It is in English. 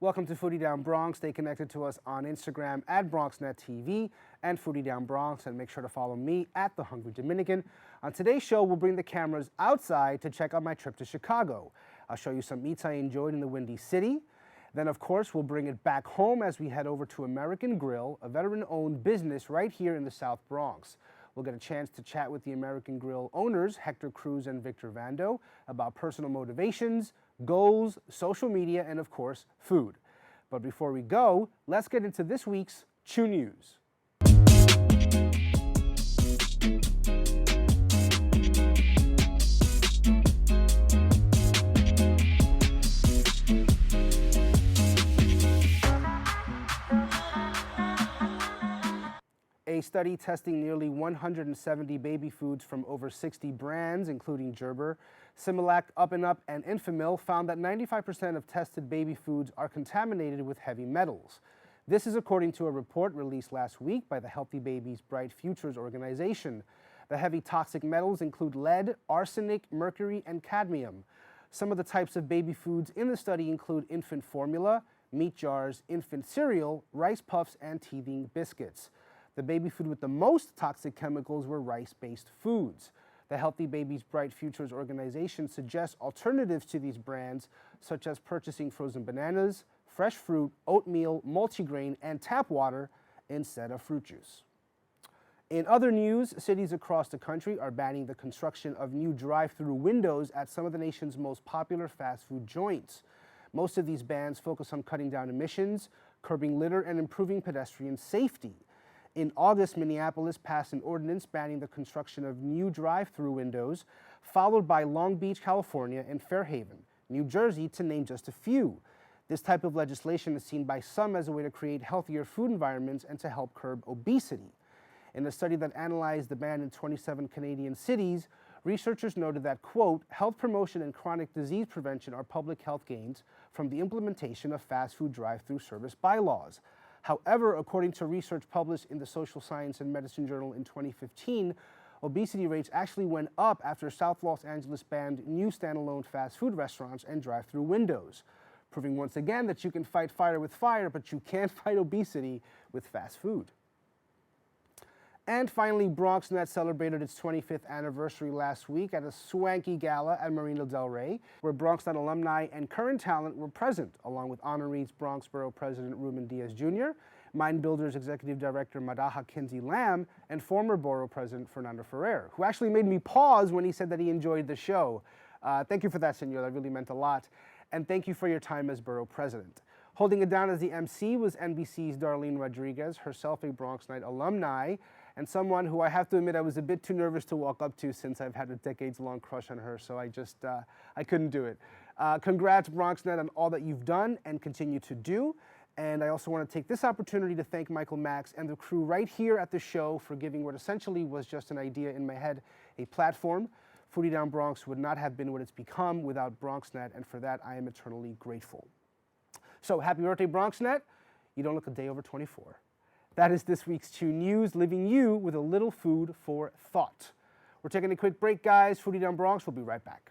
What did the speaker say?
Welcome to Foodie Down Bronx. Stay connected to us on Instagram at BronxNet TV and Foodie Down Bronx, and make sure to follow me at The Hungry Dominican. On today's show, we'll bring the cameras outside to check out my trip to Chicago. I'll show you some eats I enjoyed in the Windy City. Then, of course, we'll bring it back home as we head over to American Grill, a veteran-owned business right here in the South Bronx. We'll get a chance to chat with the American Grill owners, Hector Cruz and Victor Vando, about personal motivations, goals, social media, and of course, food. But before we go, let's get into this week's Chew News. A study testing nearly 170 baby foods from over 60 brands, including Gerber, Similac, Up and Up, and Enfamil, found that 95% of tested baby foods are contaminated with heavy metals. This is according to a report released last week by the Healthy Babies Bright Futures organization. The heavy toxic metals include lead, arsenic, mercury, and cadmium. Some of the types of baby foods in the study include infant formula, meat jars, infant cereal, rice puffs, and teething biscuits. The baby food with the most toxic chemicals were rice-based foods. The Healthy Babies Bright Futures organization suggests alternatives to these brands, such as purchasing frozen bananas, fresh fruit, oatmeal, multigrain, and tap water instead of fruit juice. In other news, cities across the country are banning the construction of new drive-through windows at some of the nation's most popular fast food joints. Most of these bans focus on cutting down emissions, curbing litter, and improving pedestrian safety. In August, Minneapolis passed an ordinance banning the construction of new drive-through windows, followed by Long Beach, California, and Fairhaven, New Jersey, to name just a few. This type of legislation is seen by some as a way to create healthier food environments and to help curb obesity. In a study that analyzed the ban in 27 Canadian cities, researchers noted that, quote, health promotion and chronic disease prevention are public health gains from the implementation of fast food drive-through service bylaws. However, according to research published in the Social Science and Medicine Journal in 2015, obesity rates actually went up after South Los Angeles banned new standalone fast food restaurants and drive-through windows, proving once again that you can fight fire with fire, but you can't fight obesity with fast food. And finally, Bronx Net celebrated its 25th anniversary last week at a swanky gala at Marina Del Rey, where Bronx Net alumni and current talent were present, along with honorees Bronx Borough President Ruben Diaz Jr., Mind Builders Executive Director Madaha Kinsey Lamb, and former Borough President Fernando Ferrer, who actually made me pause when he said that he enjoyed the show. Thank you for that, senor. That really meant a lot. And thank you for your time as Borough President. Holding it down as the MC was NBC's Darlene Rodriguez, herself a Bronx Net alumni, and someone who I have to admit I was a bit too nervous to walk up to since I've had a decades-long crush on her, so I couldn't do it. Congrats, BronxNet, on all that you've done and continue to do. And I also want to take this opportunity to thank Michael Max and the crew right here at the show for giving what essentially was just an idea in my head a platform. Foodie Down Bronx would not have been what it's become without BronxNet, and for that I am eternally grateful. So happy birthday, BronxNet. You don't look a day over 24. That is this week's Chew News, leaving you with a little food for thought. We're taking a quick break, guys. Foodie Down Bronx, we'll be right back.